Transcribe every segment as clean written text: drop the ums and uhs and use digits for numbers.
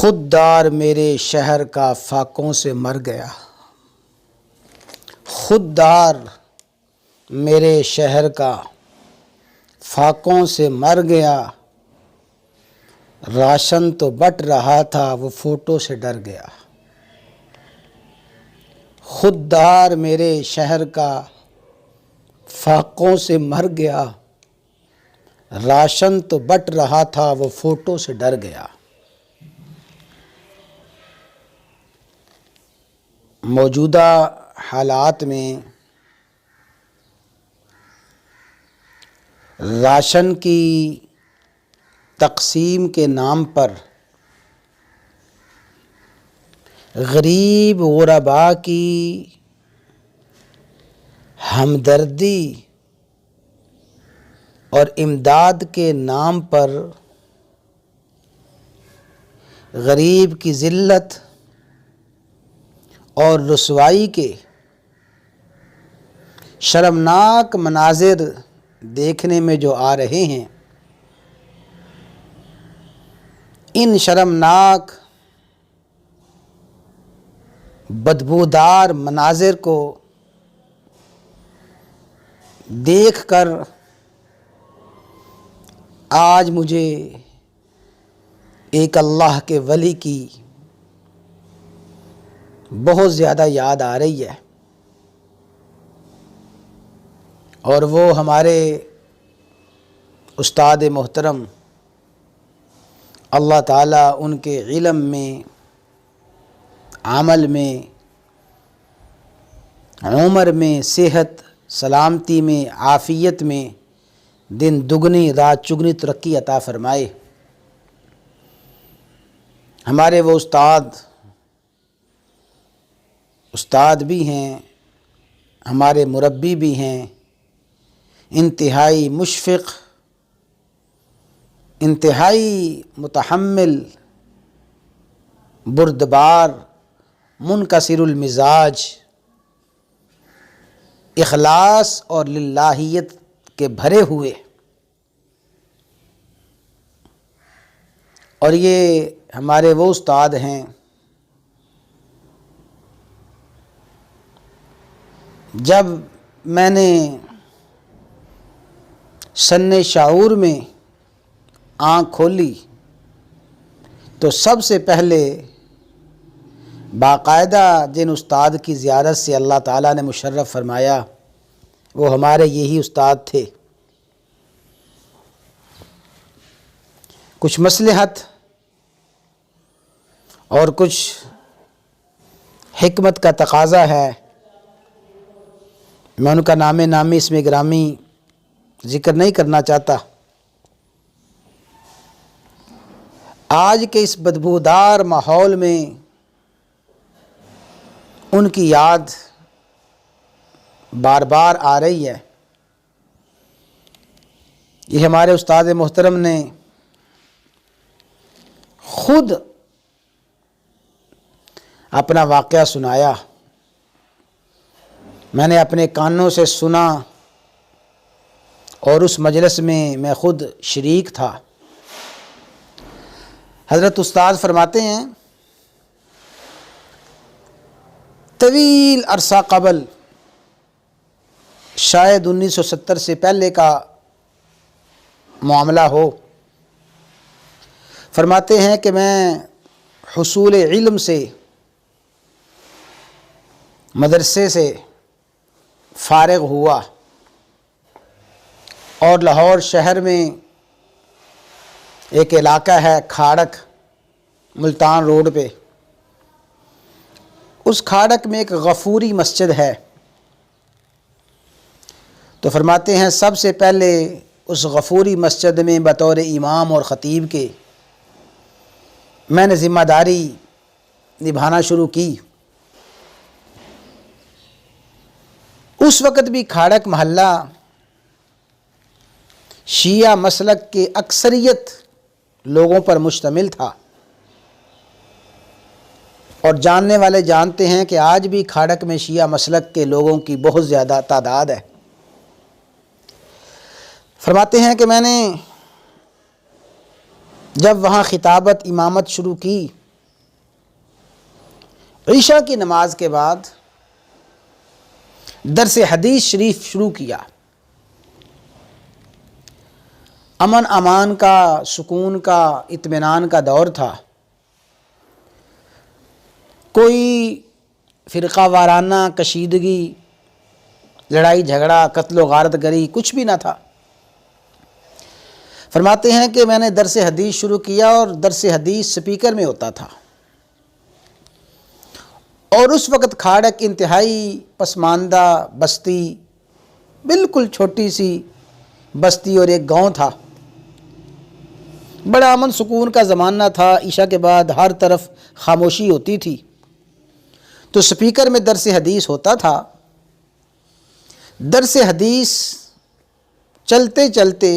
خوددار میرے شہر کا فاقوں سے مر گیا، خوددار میرے شہر کا فاقوں سے مر گیا، راشن تو بٹ رہا تھا وہ فوٹو سے ڈر گیا۔ خوددار میرے شہر کا فاقوں سے مر گیا، راشن تو بٹ رہا تھا وہ فوٹو سے ڈر گیا۔ موجودہ حالات میں راشن کی تقسیم کے نام پر غریب غرباء کی ہمدردی اور امداد کے نام پر غریب کی ذلت اور رسوائی کے شرمناک مناظر دیکھنے میں جو آ رہے ہیں، ان شرمناک بدبودار مناظر کو دیکھ کر آج مجھے ایک اللہ کے ولی کی بہت زیادہ یاد آ رہی ہے، اور وہ ہمارے استاد محترم اللہ تعالیٰ ان کے علم میں، عمل میں، عمر میں، صحت سلامتی میں، عافیت میں دن دگنی رات چگنی ترقی عطا فرمائے۔ ہمارے وہ استاد بھی ہیں، ہمارے مربی بھی ہیں، انتہائی مشفق، انتہائی متحمل، بردبار، منکسر المزاج، اخلاص اور للہیت کے بھرے ہوئے، اور یہ ہمارے وہ استاد ہیں جب میں نے سن شعور میں آنکھ کھولی تو سب سے پہلے باقاعدہ جن استاد کی زیارت سے اللہ تعالیٰ نے مشرف فرمایا وہ ہمارے یہی استاد تھے۔ کچھ مصلحت اور کچھ حکمت کا تقاضا ہے، میں ان کا نام نامی اسم گرامی ذکر نہیں کرنا چاہتا۔ آج کے اس بدبودار ماحول میں ان کی یاد بار بار آ رہی ہے۔ یہ ہمارے استاد محترم نے خود اپنا واقعہ سنایا، میں نے اپنے کانوں سے سنا، اور اس مجلس میں خود شریک تھا۔ حضرت استاد فرماتے ہیں طویل عرصہ قبل، شاید 1970 سے پہلے کا معاملہ ہو، فرماتے ہیں کہ میں حصول علم سے، مدرسے سے فارغ ہوا اور لاہور شہر میں ایک علاقہ ہے کھاڑک، ملتان روڈ پہ، اس کھاڑک میں ایک غفوری مسجد ہے۔ تو فرماتے ہیں سب سے پہلے اس غفوری مسجد میں بطور امام اور خطیب کے میں نے ذمہ داری نبھانا شروع کی۔ اس وقت بھی کھاڑک محلہ شیعہ مسلک کے اکثریت لوگوں پر مشتمل تھا، اور جاننے والے جانتے ہیں کہ آج بھی کھاڑک میں شیعہ مسلک کے لوگوں کی بہت زیادہ تعداد ہے۔ فرماتے ہیں کہ میں نے جب وہاں خطابت امامت شروع کی عشاء کی نماز کے بعد درس حدیث شریف شروع کیا۔ امن امان کا، سکون کا، اطمینان کا دور تھا۔ کوئی فرقہ وارانہ کشیدگی، لڑائی جھگڑا، قتل و غارت گری کچھ بھی نہ تھا۔ فرماتے ہیں کہ میں نے درس حدیث شروع کیا اور درس حدیث سپیکر میں ہوتا تھا، اور اس وقت کھاڑک انتہائی پسماندہ بستی، بالکل چھوٹی سی بستی اور ایک گاؤں تھا۔ بڑا امن سکون کا زمانہ تھا۔ عشاء کے بعد ہر طرف خاموشی ہوتی تھی، تو سپیکر میں درس حدیث ہوتا تھا۔ درس حدیث چلتے چلتے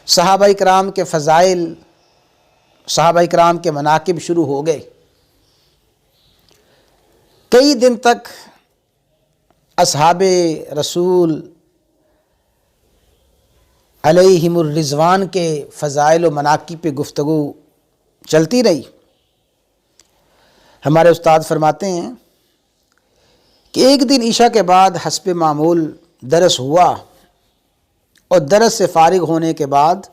صحابہ اکرام کے فضائل، صحابہ اکرام کے مناقب شروع ہو گئے۔ کئی دن تک اصحاب رسول علیہم الرضوان کے فضائل و مناقب پہ گفتگو چلتی رہی۔ ہمارے استاد فرماتے ہیں کہ ایک دن عشاء کے بعد حسب معمول درس ہوا، اور درس سے فارغ ہونے کے بعد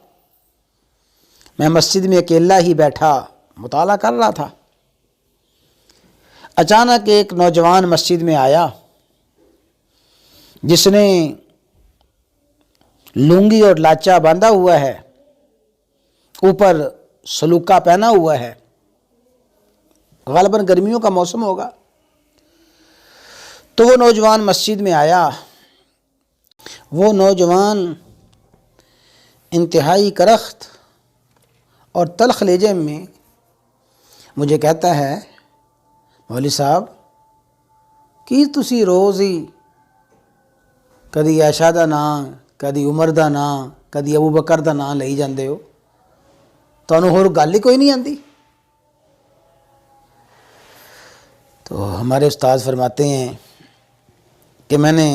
میں مسجد میں اکیلا ہی بیٹھا مطالعہ کر رہا تھا۔ اچانک ایک نوجوان مسجد میں آیا، جس نے لنگی اور لاچا باندھا ہوا ہے، اوپر سلوکا پہنا ہوا ہے، غالباً گرمیوں کا موسم ہوگا۔ تو وہ نوجوان مسجد میں آیا۔ وہ نوجوان انتہائی کرخت اور تلخ لہجے میں مجھے کہتا ہے، مولوی صاحب کی تسی روز ہی کدی عائشہ دا نام، کدی عمر دا نام، کدی ابو بکر دا نام لئی جاندے ہو، تانوں ہور گل ہی کوئی نہیں آندی؟ تو ہمارے استاد فرماتے ہیں کہ میں نے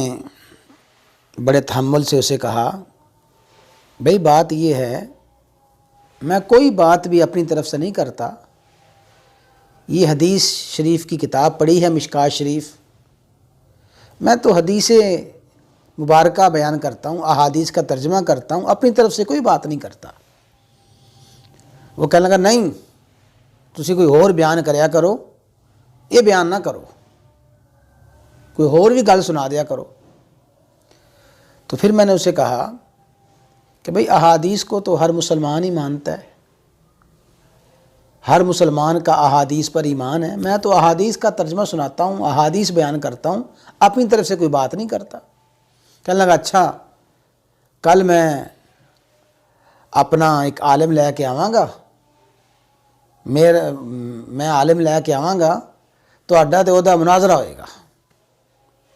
بڑے تحمل سے اسے کہا، بھئی بات یہ ہے، میں کوئی بات بھی اپنی طرف سے نہیں کرتا۔ یہ حدیث شریف کی کتاب پڑھی ہے، مشکوٰۃ شریف، میں تو حدیث مبارکہ بیان کرتا ہوں، احادیث کا ترجمہ کرتا ہوں، اپنی طرف سے کوئی بات نہیں کرتا۔ وہ کہنے لگا، نہیں تسی کوئی اور بیان کریا کرو، یہ بیان نہ کرو، کوئی اور بھی گل سنا دیا کرو۔ تو پھر میں نے اسے کہا کہ بھئی احادیث کو تو ہر مسلمان ہی مانتا ہے، ہر مسلمان کا احادیث پر ایمان ہے، میں تو احادیث کا ترجمہ سناتا ہوں، احادیث بیان کرتا ہوں، اپنی طرف سے کوئی بات نہیں کرتا۔ کہنے لگا، اچھا کل میں اپنا ایک عالم لے کے آواں گا، میں عالم لے کے آواں گا، تو اڈا تے اودا مناظرہ ہوئے گا،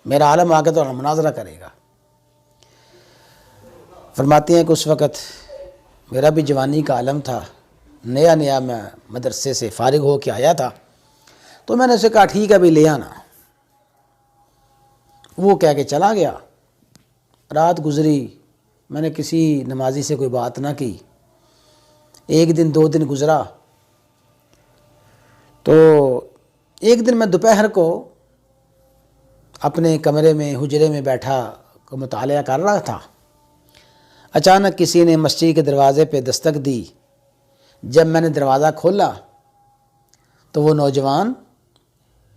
میرا عالم آ کے تو مناظرہ کرے گا۔ فرماتے ہیں کہ اس وقت میرا بھی جوانی کا عالم تھا، نیا نیا میں مدرسے سے فارغ ہو کے آیا تھا، تو میں نے اسے کہا ٹھیک ہے بھی لے آنا۔ وہ کہہ کے چلا گیا۔ رات گزری، میں نے کسی نمازی سے کوئی بات نہ کی۔ ایک دن، دو دن گزرا، تو ایک دن میں دوپہر کو اپنے کمرے میں، حجرے میں بیٹھا مطالعہ کر رہا تھا۔ اچانک کسی نے مسجد کے دروازے پہ دستک دی۔ جب میں نے دروازہ کھولا تو وہ نوجوان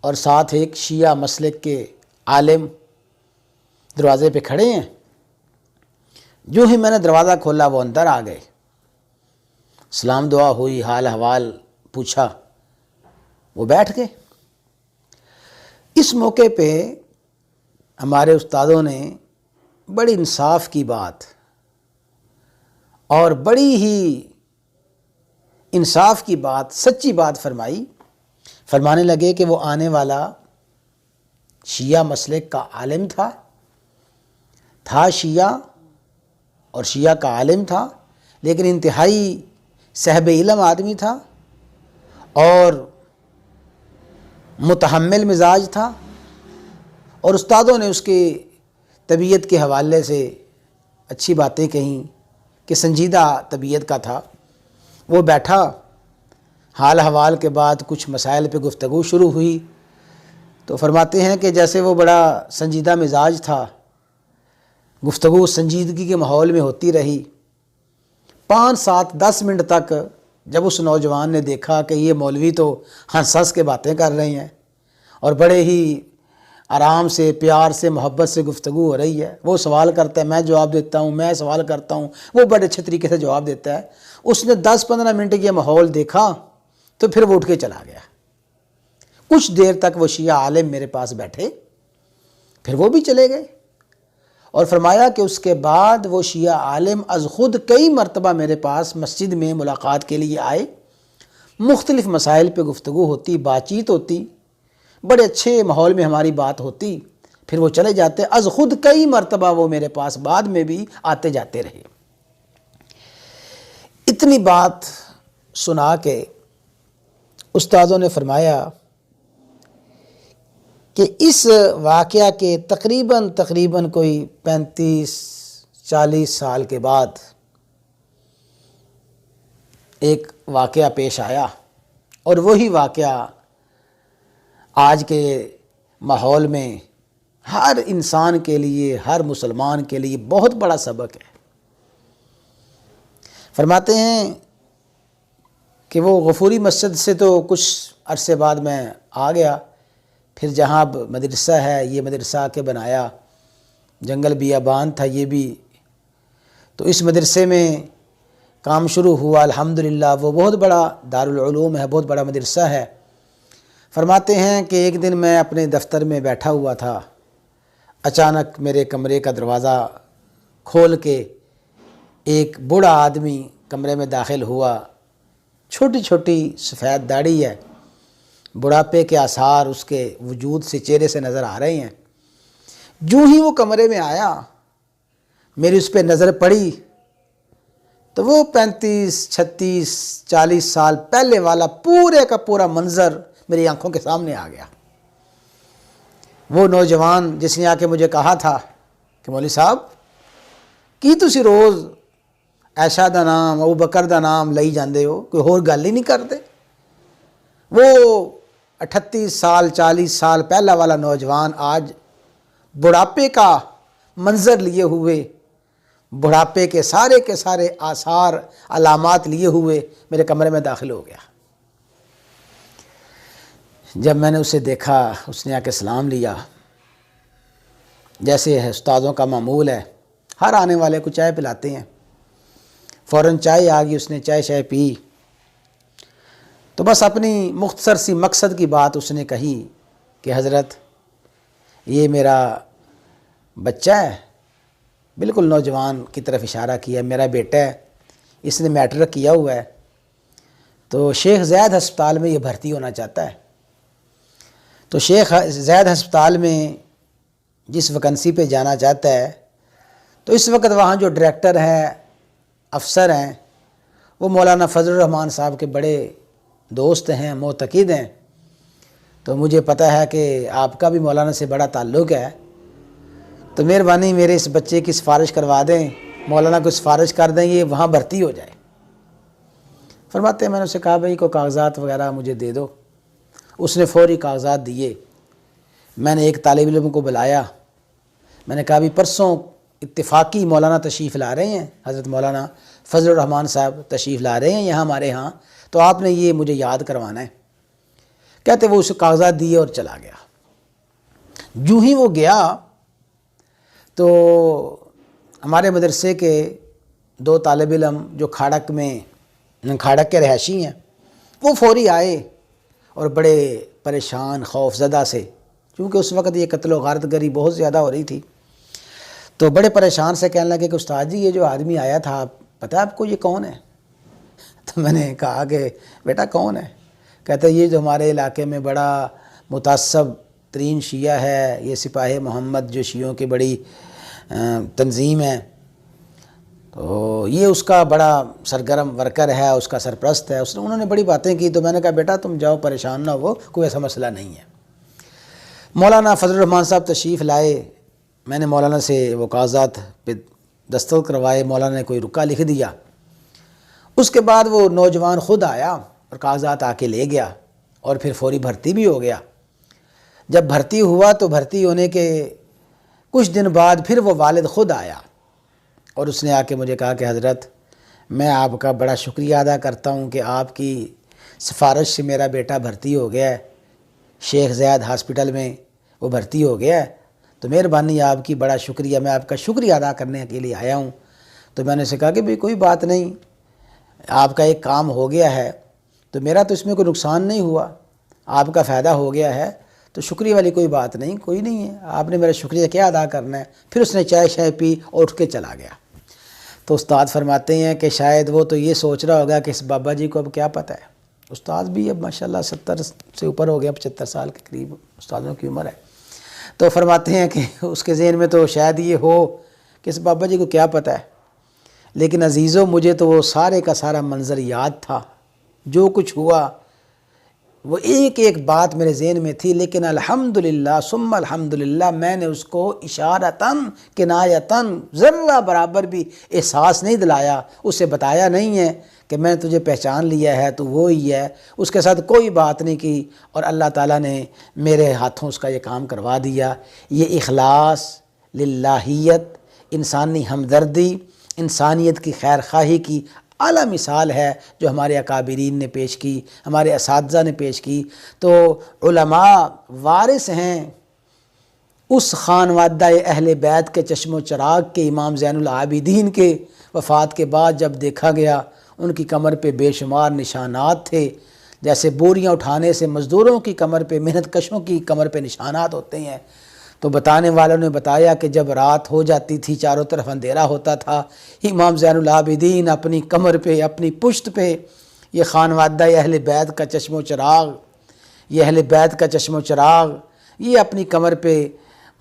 اور ساتھ ایک شیعہ مسلک کے عالم دروازے پہ کھڑے ہیں۔ جو ہی میں نے دروازہ کھولا وہ اندر آ گئے، سلام دعا ہوئی، حال احوال پوچھا، وہ بیٹھ گئے۔ اس موقع پہ ہمارے استادوں نے بڑی انصاف کی بات اور بڑی ہی انصاف کی بات، سچی بات فرمائی۔ فرمانے لگے کہ وہ آنے والا شیعہ مسلک کا عالم تھا شیعہ اور شیعہ کا عالم تھا، لیکن انتہائی صاحب علم آدمی تھا اور متحمل مزاج تھا، اور استادوں نے اس کے طبیعت کے حوالے سے اچھی باتیں کہیں کہ سنجیدہ طبیعت کا تھا۔ وہ بیٹھا، حال حوال کے بعد کچھ مسائل پہ گفتگو شروع ہوئی، تو فرماتے ہیں کہ جیسے وہ بڑا سنجیدہ مزاج تھا، گفتگو سنجیدگی کے ماحول میں ہوتی رہی۔ 5 7 10 منٹ تک جب اس نوجوان نے دیکھا کہ یہ مولوی تو ہنس ہنس کے باتیں کر رہے ہیں اور بڑے ہی آرام سے، پیار سے، محبت سے گفتگو ہو رہی ہے، وہ سوال کرتا ہے، میں جواب دیتا ہوں، میں سوال کرتا ہوں، وہ بڑے اچھے طریقے سے جواب دیتا ہے، اس نے 10 15 منٹ یہ ماحول دیکھا تو پھر وہ اٹھ کے چلا گیا۔ کچھ دیر تک وہ شیعہ عالم میرے پاس بیٹھے، پھر وہ بھی چلے گئے، اور فرمایا کہ اس کے بعد وہ شیعہ عالم از خود کئی مرتبہ میرے پاس مسجد میں ملاقات کے لیے آئے، مختلف مسائل پہ گفتگو ہوتی، بات چیت ہوتی، بڑے اچھے ماحول میں ہماری بات ہوتی، پھر وہ چلے جاتے۔ از خود کئی مرتبہ وہ میرے پاس بعد میں بھی آتے جاتے رہے۔ اتنی بات سنا کے استادوں نے فرمایا کہ اس واقعہ کے تقریباً کوئی 35 40 سال کے بعد ایک واقعہ پیش آیا، اور وہی واقعہ آج کے ماحول میں ہر انسان کے لیے، ہر مسلمان کے لیے بہت بڑا سبق ہے۔ فرماتے ہیں کہ وہ غفوری مسجد سے تو کچھ عرصے بعد میں آ گیا، پھر جہاں مدرسہ ہے، یہ مدرسہ کے بنایا، جنگل بیابان تھا یہ بھی، تو اس مدرسے میں کام شروع ہوا۔ الحمدللہ وہ بہت بڑا دارالعلوم ہے، بہت بڑا مدرسہ ہے۔ فرماتے ہیں کہ ایک دن میں اپنے دفتر میں بیٹھا ہوا تھا، اچانک میرے کمرے کا دروازہ کھول کے ایک بوڑھا آدمی کمرے میں داخل ہوا، چھوٹی چھوٹی سفید داڑھی ہے، بڑھاپے کے آثار اس کے وجود سے، چہرے سے نظر آ رہے ہیں۔ جو ہی وہ کمرے میں آیا، میری اس پہ نظر پڑی تو وہ 35 36 40 سال پہلے والا پورے کا پورا منظر میری آنکھوں کے سامنے آ گیا۔ وہ نوجوان جس نے آ کے مجھے کہا تھا کہ مولوی صاحب کی تسی روز عائشہ دا نام، ابو بکر دا نام لئی جاندے ہو، کوئی اور گل ہی نہیں کرتے، وہ 38 سال 40 سال پہلا والا نوجوان آج بڑھاپے کا منظر لیے ہوئے، بڑھاپے کے سارے آثار علامات لیے ہوئے میرے کمرے میں داخل ہو گیا۔ جب میں نے اسے دیکھا، اس نے آ کے سلام لیا، جیسے ہے استادوں کا معمول ہے، ہر آنے والے کو چائے پلاتے ہیں، فوراً چائے آ گئی، اس نے چائے پی، تو بس اپنی مختصر سی مقصد کی بات اس نے کہی کہ حضرت یہ میرا بچہ ہے، بالکل نوجوان کی طرف اشارہ کیا، میرا بیٹا ہے، اس نے میٹرک کیا ہوا ہے، تو شیخ زید ہسپتال میں یہ بھرتی ہونا چاہتا ہے۔ تو شیخ زید ہسپتال میں جس ویکنسی پہ جانا چاہتا ہے، تو اس وقت وہاں جو ڈائریکٹر ہیں، افسر ہیں، وہ مولانا فضل الرحمان صاحب کے بڑے دوست ہیں، معتقد ہیں، تو مجھے پتہ ہے کہ آپ کا بھی مولانا سے بڑا تعلق ہے، تو مہربانی میرے اس بچے کی سفارش کروا دیں، مولانا کو سفارش کر دیں یہ وہاں بھرتی ہو جائے۔ فرماتے ہیں میں نے اسے کہا بھائی کوئی کاغذات وغیرہ مجھے دے دو، اس نے فوری کاغذات دیے۔ میں نے ایک طالب علم کو بلایا، میں نے کہا بھی پرسوں اتفاقی مولانا تشریف لا رہے ہیں، حضرت مولانا فضل الرحمان صاحب تشریف لا رہے ہیں یہاں ہمارے ہاں، تو آپ نے یہ مجھے یاد کروانا ہے۔ کہتے وہ اسے کاغذات دیے اور چلا گیا۔ جو ہی وہ گیا تو ہمارے مدرسے کے 2 طالب علم جو کھاڑک کے رہائشی ہیں، وہ فوری آئے اور بڑے پریشان، خوف زدہ سے، کیونکہ اس وقت یہ قتل و غارت گری بہت زیادہ ہو رہی تھی، تو بڑے پریشان سے کہنے لگے کہ استاد جی یہ جو آدمی آیا تھا پتہ ہے آپ کو یہ کون ہے؟ تو میں نے کہا کہ بیٹا کون ہے؟ کہتا ہے یہ جو ہمارے علاقے میں بڑا متعصب ترین شیعہ ہے، یہ سپاہ محمد جو شیعوں کی بڑی تنظیم ہے، تو یہ اس کا بڑا سرگرم ورکر ہے، اس کا سرپرست ہے، انہوں نے بڑی باتیں کی۔ تو میں نے کہا بیٹا تم جاؤ، پریشان نہ ہو، کوئی ایسا مسئلہ نہیں ہے۔ مولانا فضل الرحمان صاحب تشریف لائے، میں نے مولانا سے وہ کاغذات پہ دستخط کروائے، مولانا نے کوئی رکا لکھ دیا۔ اس کے بعد وہ نوجوان خود آیا اور کاغذات آ کے لے گیا اور پھر فوری بھرتی بھی ہو گیا۔ جب بھرتی ہوا تو بھرتی ہونے کے کچھ دن بعد پھر وہ والد خود آیا اور اس نے آ کے مجھے کہا کہ حضرت میں آپ کا بڑا شکریہ ادا کرتا ہوں کہ آپ کی سفارش سے میرا بیٹا بھرتی ہو گیا ہے، شیخ زید ہاسپٹل میں وہ بھرتی ہو گیا ہے، تو مہربانی آپ کی، بڑا شکریہ، میں آپ کا شکریہ ادا کرنے کے لیے آیا ہوں۔ تو میں نے اسے کہا کہ بھئی کوئی بات نہیں، آپ کا ایک کام ہو گیا ہے تو میرا تو اس میں کوئی نقصان نہیں ہوا، آپ کا فائدہ ہو گیا ہے تو شکریہ والی کوئی بات نہیں، کوئی نہیں ہے، آپ نے میرا شکریہ کیا ادا کرنا ہے۔ پھر اس نے چائے شائے پی اور اٹھ کے چلا گیا۔ تو استاد فرماتے ہیں کہ شاید وہ تو یہ سوچ رہا ہوگا کہ اس بابا جی کو اب کیا پتہ ہے، استاد بھی اب ماشاءاللہ 70 سے اوپر ہو گیا، 75 سال کے قریب استادوں کی عمر ہے۔ تو فرماتے ہیں کہ اس کے ذہن میں تو شاید یہ ہو کہ اس بابا جی کو کیا پتہ ہے، لیکن عزیزوں مجھے تو وہ سارے کا سارا منظر یاد تھا، جو کچھ ہوا وہ ایک ایک بات میرے ذہن میں تھی، لیکن الحمدللہ ثم الحمدللہ میں نے اس کو اشارتاً کنایتاً ذرہ برابر بھی احساس نہیں دلایا، اسے بتایا نہیں ہے کہ میں نے تجھے پہچان لیا ہے تو وہی ہے، اس کے ساتھ کوئی بات نہیں کی، اور اللہ تعالیٰ نے میرے ہاتھوں اس کا یہ کام کروا دیا۔ یہ اخلاص، للہیت، انسانی ہمدردی، انسانیت کی خیر خواہی کی اعلیٰ مثال ہے جو ہمارے اکابرین نے پیش کی، ہمارے اساتذہ نے پیش کی۔ تو علماء وارث ہیں اس خانوادہ اہل بیت کے چشم و چراغ کے، امام زین العابدین کے وفات کے بعد جب دیکھا گیا ان کی کمر پہ بے شمار نشانات تھے، جیسے بوریاں اٹھانے سے مزدوروں کی کمر پہ، محنت کشوں کی کمر پہ نشانات ہوتے ہیں۔ تو بتانے والوں نے بتایا کہ جب رات ہو جاتی تھی، چاروں طرف اندھیرا ہوتا تھا، امام زین العابدین اپنی کمر پہ، اپنی پشت پہ، یہ خانوادہ اہل بیت کا چشم و چراغ، یہ اہل بیت کا چشم و چراغ، یہ اپنی کمر پہ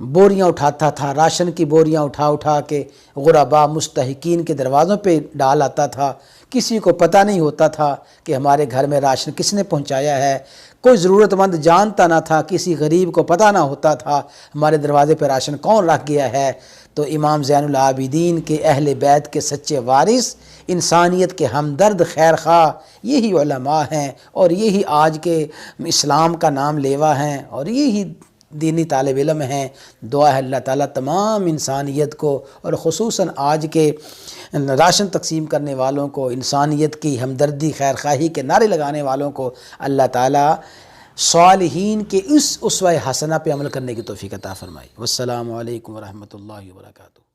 بوریاں اٹھاتا تھا، راشن کی بوریاں اٹھا اٹھا کے غربا مستحقین کے دروازوں پہ ڈال آتا تھا۔ کسی کو پتہ نہیں ہوتا تھا کہ ہمارے گھر میں راشن کس نے پہنچایا ہے، کوئی ضرورت مند جانتا نہ تھا، کسی غریب کو پتہ نہ ہوتا تھا ہمارے دروازے پہ راشن کون رکھ گیا ہے۔ تو امام زین العابدین کے اہل بیت کے سچے وارث، انسانیت کے ہمدرد خیر خواہ، یہی علماء ہیں، اور یہی آج کے اسلام کا نام لیوا ہیں، اور یہی دینی طالب علم ہیں۔ دعا ہے اللہ تعالیٰ تمام انسانیت کو، اور خصوصاً آج کے راشن تقسیم کرنے والوں کو، انسانیت کی ہمدردی خیر خواہی کے نعرے لگانے والوں کو اللہ تعالیٰ صالحین کے اس اسوہ حسنہ پہ عمل کرنے کی توفیق عطا فرمائی۔ والسلام علیکم ورحمۃ اللہ وبرکاتہ۔